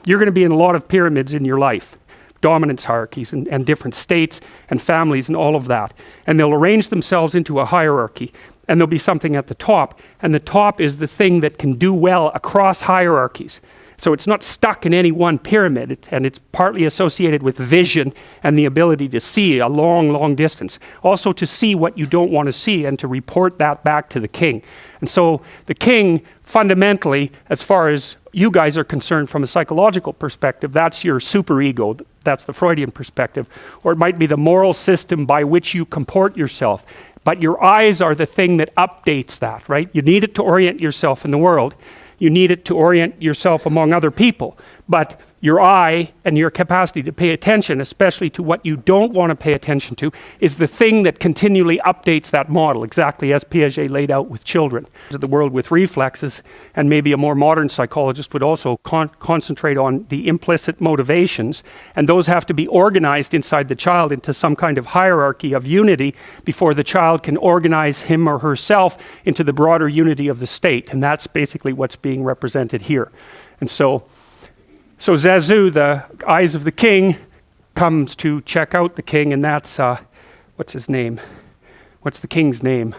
You're going to be in a lot of pyramids in your life, dominance hierarchies and different states and families and all of that. And they'll arrange themselves into a hierarchy, and there'll be something at the top. And the top is the thing that can do well across hierarchies. So it's not stuck in any one pyramid, and it's partly associated with vision and the ability to see a long, long distance. Also to see what you don't want to see and to report that back to the king. And so the king, fundamentally, as far as you guys are concerned from a psychological perspective, that's your superego. That's the Freudian perspective. Or it might be the moral system by which you comport yourself. But your eyes are the thing that updates that, right? You need it to orient yourself in the world. You need it to orient yourself among other people. But your eye and your capacity to pay attention, especially to what you don't want to pay attention to, is the thing that continually updates that model, exactly as Piaget laid out with children. The world with reflexes, and maybe a more modern psychologist would also concentrate on the implicit motivations, and those have to be organized inside the child into some kind of hierarchy of unity before the child can organize him or herself into the broader unity of the state, and that's basically what's being represented here. And so Zazu, the eyes of the king, comes to check out the king, and that's, what's his name? What's the king's name?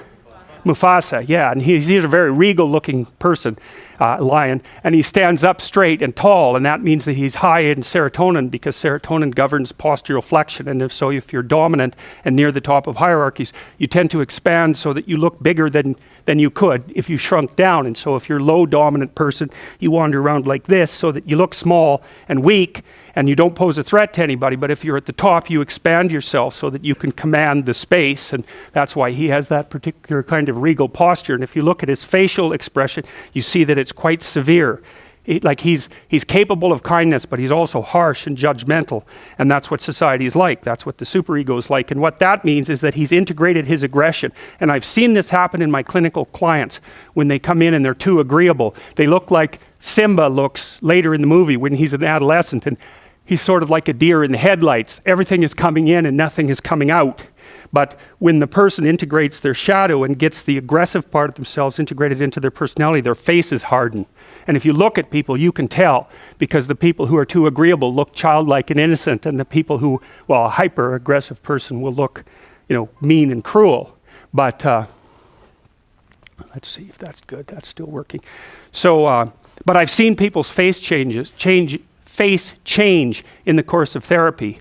Mufasa, yeah, and he's a very regal-looking person, lion, and he stands up straight and tall, and that means that he's high in serotonin, because serotonin governs postural flexion, and if you're dominant and near the top of hierarchies, you tend to expand so that you look bigger than you could if you shrunk down. And so if you're a low dominant person, you wander around like this so that you look small and weak, and you don't pose a threat to anybody. But if you're at the top, you expand yourself so that you can command the space, and that's why he has that particular kind of regal posture. And if you look at his facial expression, you see that it's quite severe. He's capable of kindness, but he's also harsh and judgmental, and that's what society is like. That's what the superego is like, and what that means is that he's integrated his aggression. And I've seen this happen in my clinical clients when they come in and they're too agreeable. They look like Simba looks later in the movie when he's an adolescent, and he's sort of like a deer in the headlights. Everything is coming in and nothing is coming out. But when the person integrates their shadow and gets the aggressive part of themselves integrated into their personality, their faces harden. And if you look at people, you can tell, because the people who are too agreeable look childlike and innocent, and the people who, well, a hyper-aggressive person will look, mean and cruel. But let's see if that's good. That's still working. So, but I've seen people's face change in the course of therapy,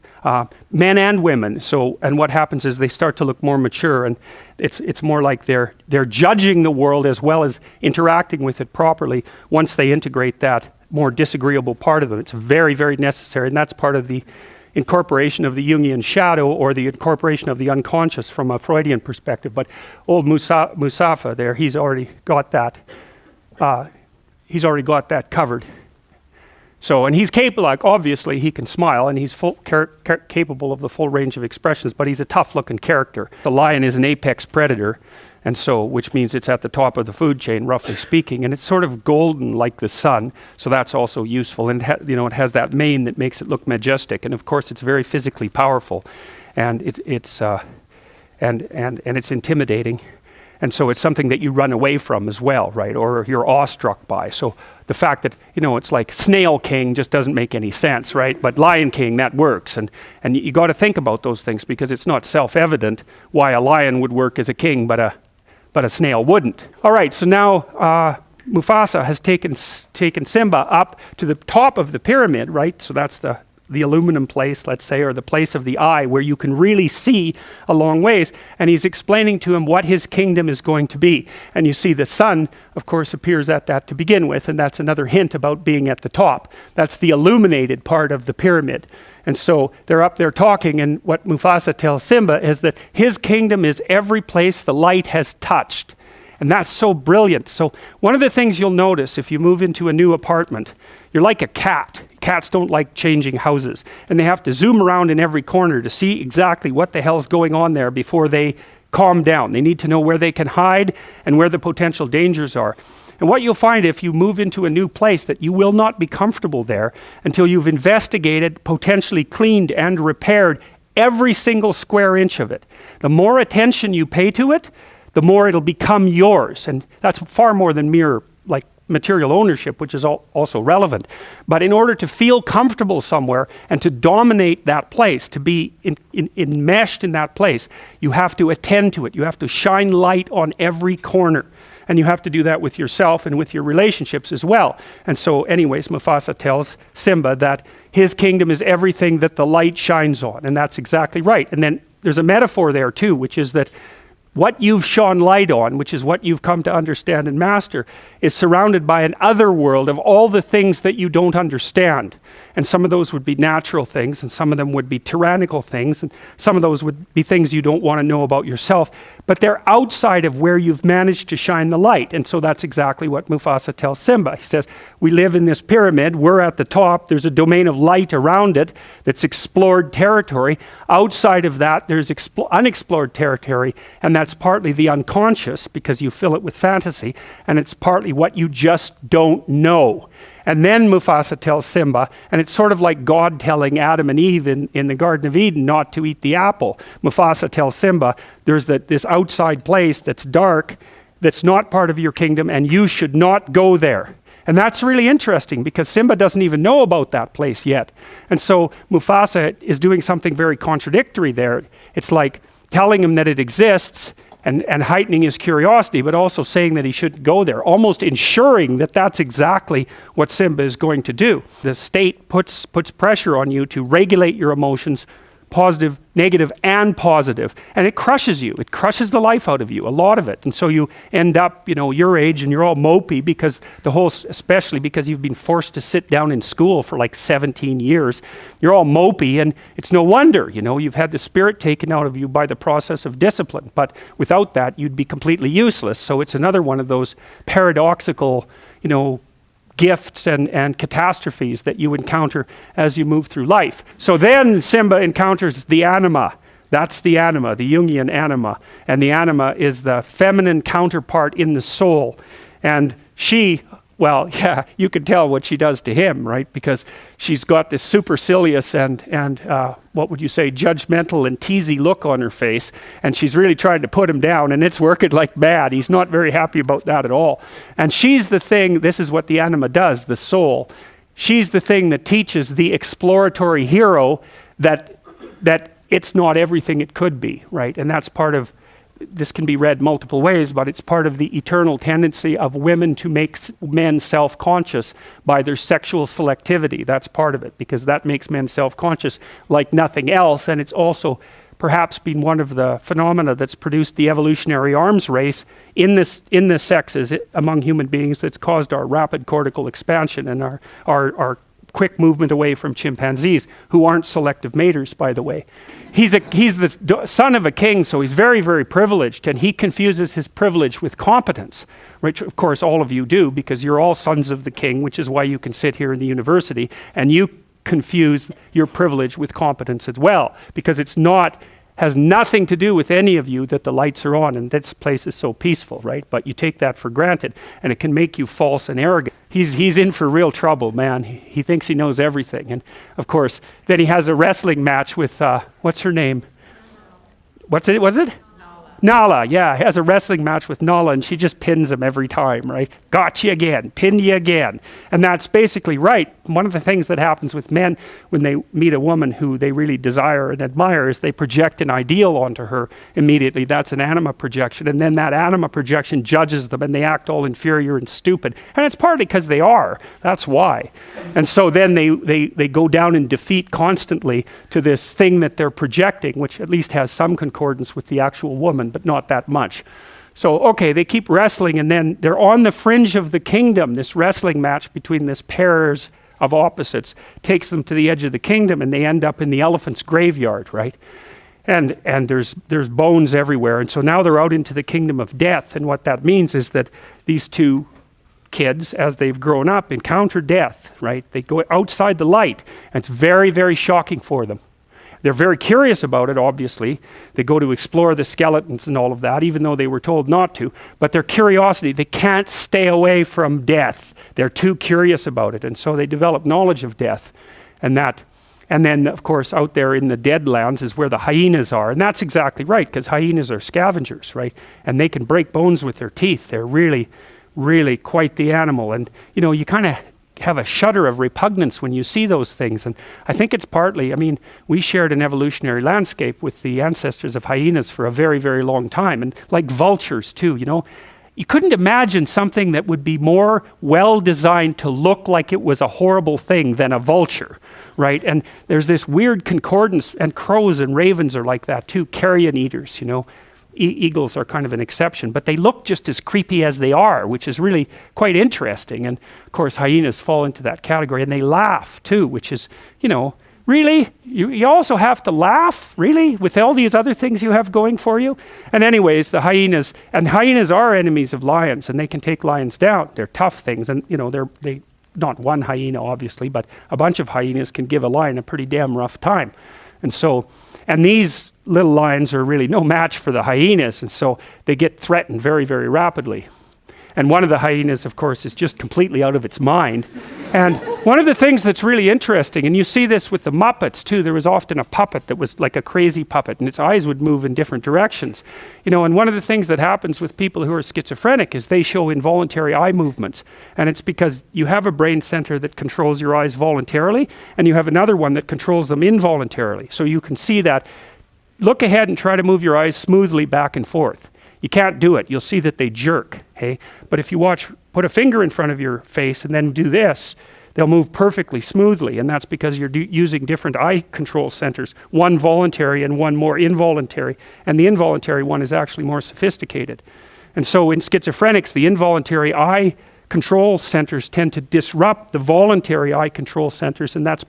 men and women. So, and what happens is they start to look more mature, and it's more like they're judging the world as well as interacting with it properly once they integrate that more disagreeable part of them. It's very, very necessary, and that's part of the incorporation of the Jungian shadow, or the incorporation of the unconscious from a Freudian perspective. But old Musafa there, he's already got that covered. So, and he's capable, obviously he can smile, and he's capable of the full range of expressions, but he's a tough-looking character. The lion is an apex predator, and so, which means it's at the top of the food chain, roughly speaking, and it's sort of golden like the sun, so that's also useful. And it has that mane that makes it look majestic, and of course it's very physically powerful, and it's intimidating. And so it's something that you run away from as well, right? Or you're awestruck by. So the fact that, it's like Snail King just doesn't make any sense, right? But Lion King, that works. And you got to think about those things, because it's not self-evident why a lion would work as a king, but a snail wouldn't. All right, so now Mufasa has taken Simba up to the top of the pyramid, right? So that's the aluminum place, let's say, or the place of the eye where you can really see a long ways, and he's explaining to him what his kingdom is going to be. And you see the sun, of course, appears at that to begin with, and that's another hint about being at the top. That's the illuminated part of the pyramid. And so they're up there talking, and what Mufasa tells Simba is that his kingdom is every place the light has touched. And that's so brilliant. So one of the things you'll notice if you move into a new apartment, you're like a cat. Cats don't like changing houses, and they have to zoom around in every corner to see exactly what the hell's going on there before they calm down. They need to know where they can hide and where the potential dangers are. And what you'll find if you move into a new place, that you will not be comfortable there until you've investigated, potentially cleaned and repaired every single square inch of it. The more attention you pay to it, the more it'll become yours. And that's far more than mere material ownership, which is also relevant. But in order to feel comfortable somewhere and to dominate that place, to be enmeshed in that place, you have to attend to it. You have to shine light on every corner. And you have to do that with yourself and with your relationships as well. And so anyways, Mufasa tells Simba that his kingdom is everything that the light shines on. And that's exactly right. And then there's a metaphor there too, which is that what you've shone light on, which is what you've come to understand and master, is surrounded by an other world of all the things that you don't understand. And some of those would be natural things, and some of them would be tyrannical things, and some of those would be things you don't want to know about yourself. But they're outside of where you've managed to shine the light. And so that's exactly what Mufasa tells Simba. He says, we live in this pyramid, we're at the top, there's a domain of light around it that's explored territory. Outside of that, there's unexplored territory, and that's partly the unconscious, because you fill it with fantasy, and it's partly what you just don't know. And then Mufasa tells Simba, and it's sort of like God telling Adam and Eve in the Garden of Eden not to eat the apple. Mufasa tells Simba, there's this outside place that's dark, that's not part of your kingdom, and you should not go there. And that's really interesting, because Simba doesn't even know about that place yet. And so Mufasa is doing something very contradictory there. It's like telling him that it exists, and heightening his curiosity, but also saying that he shouldn't go there, almost ensuring that that's exactly what Simba is going to do. The state puts pressure on you to regulate your emotions, positive, negative, and positive, and it crushes you. It crushes the life out of you, a lot of it. And so you end up, your age, and you're all mopey because especially because you've been forced to sit down in school for like 17 years, you're all mopey, and it's no wonder, you've had the spirit taken out of you by the process of discipline. But without that, you'd be completely useless. So it's another one of those paradoxical, gifts and catastrophes that you encounter as you move through life. So then Simba encounters the anima. That's the anima, the Jungian anima. And the anima is the feminine counterpart in the soul. And she, you can tell what she does to him, right? Because she's got this supercilious and what would you say, judgmental and teasy look on her face. And she's really trying to put him down, and it's working like mad. He's not very happy about that at all. And she's the thing, this is what the anima does, the soul. She's the thing that teaches the exploratory hero that it's not everything it could be, right? And that's part of, this can be read multiple ways, but it's part of the eternal tendency of women to make men self-conscious by their sexual selectivity. That's part of it, because that makes men self-conscious like nothing else. And it's also perhaps been one of the phenomena that's produced the evolutionary arms race in the sexes among human beings that's caused our rapid cortical expansion and our quick movement away from chimpanzees, who aren't selective maters, by the way. He's the son of a king, so he's very, very privileged, and he confuses his privilege with competence, which of course all of you do, because you're all sons of the king, which is why you can sit here in the university, and you confuse your privilege with competence as well, because has nothing to do with any of you that the lights are on and this place is so peaceful, right? But you take that for granted, and it can make you false and arrogant. He's in for real trouble, man. He thinks he knows everything. And of course, then he has a wrestling match with, what's her name? Was it? Nala, yeah, he has a wrestling match with Nala, and she just pins him every time, right? Got you again, pinned you again. And that's basically right. One of the things that happens with men when they meet a woman who they really desire and admire is they project an ideal onto her immediately. That's an anima projection. And then that anima projection judges them, and they act all inferior and stupid. And it's partly because they are. That's why. And so then they go down in defeat constantly to this thing that they're projecting, which at least has some concordance with the actual woman, but not that much. So, okay, they keep wrestling, and then they're on the fringe of the kingdom. This wrestling match between this pairs of opposites takes them to the edge of the kingdom, and they end up in the elephant's graveyard, right? And there's bones everywhere. And so now they're out into the kingdom of death. And what that means is that these two kids, as they've grown up, encounter death, right? They go outside the light, and it's very, very shocking for them. They're very curious about it, obviously. They go to explore the skeletons and all of that, even though they were told not to. But their curiosity, they can't stay away from death. They're too curious about it. And so they develop knowledge of death. And then, of course, out there in the Deadlands is where the hyenas are. And that's exactly right, because hyenas are scavengers, right? And they can break bones with their teeth. They're really, really quite the animal. And, you know, you kind of have a shudder of repugnance when you see those things. And I think it's partly, I mean, we shared an evolutionary landscape with the ancestors of hyenas for a very, very long time. And like vultures too, you know, you couldn't imagine something that would be more well designed to look like it was a horrible thing than a vulture, right? And there's this weird concordance, and crows and ravens are like that too, carrion eaters, you know. Eagles are kind of an exception, but they look just as creepy as they are, which is really quite interesting. And of course, hyenas fall into that category, and they laugh too, which is, you know, really? You also have to laugh, really, with all these other things you have going for you? And anyways, the hyenas, and hyenas are enemies of lions, and they can take lions down. They're tough things, and, you know, they not one hyena, obviously, but a bunch of hyenas can give a lion a pretty damn rough time. And so, and these little lions are really no match for the hyenas, and so they get threatened very, very rapidly. And one of the hyenas, of course, is just completely out of its mind. And one of the things that's really interesting, and you see this with the Muppets too, there was often a puppet that was like a crazy puppet, and its eyes would move in different directions. You know, and one of the things that happens with people who are schizophrenic is they show involuntary eye movements. And it's because you have a brain center that controls your eyes voluntarily, and you have another one that controls them involuntarily. So you can see that. Look ahead and try to move your eyes smoothly back and forth. You can't do it. You'll see that they jerk, hey? But if you watch, put a finger in front of your face and then do this, they'll move perfectly smoothly, and that's because you're using different eye control centers, one voluntary and one more involuntary, and the involuntary one is actually more sophisticated. And so in schizophrenics, the involuntary eye control centers tend to disrupt the voluntary eye control centers, and that's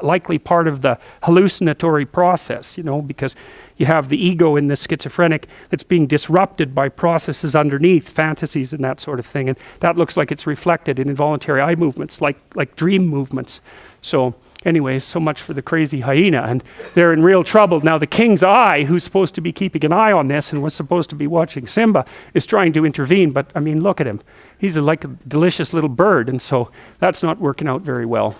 likely part of the hallucinatory process, you know, because you have the ego in the schizophrenic that's being disrupted by processes underneath, fantasies and that sort of thing, and that looks like it's reflected in involuntary eye movements, like dream movements. So anyways, so much for the crazy hyena, and they're in real trouble. Now the king's eye, who's supposed to be keeping an eye on this and was supposed to be watching Simba, is trying to intervene, but I mean, look at him. He's like a delicious little bird, and so that's not working out very well.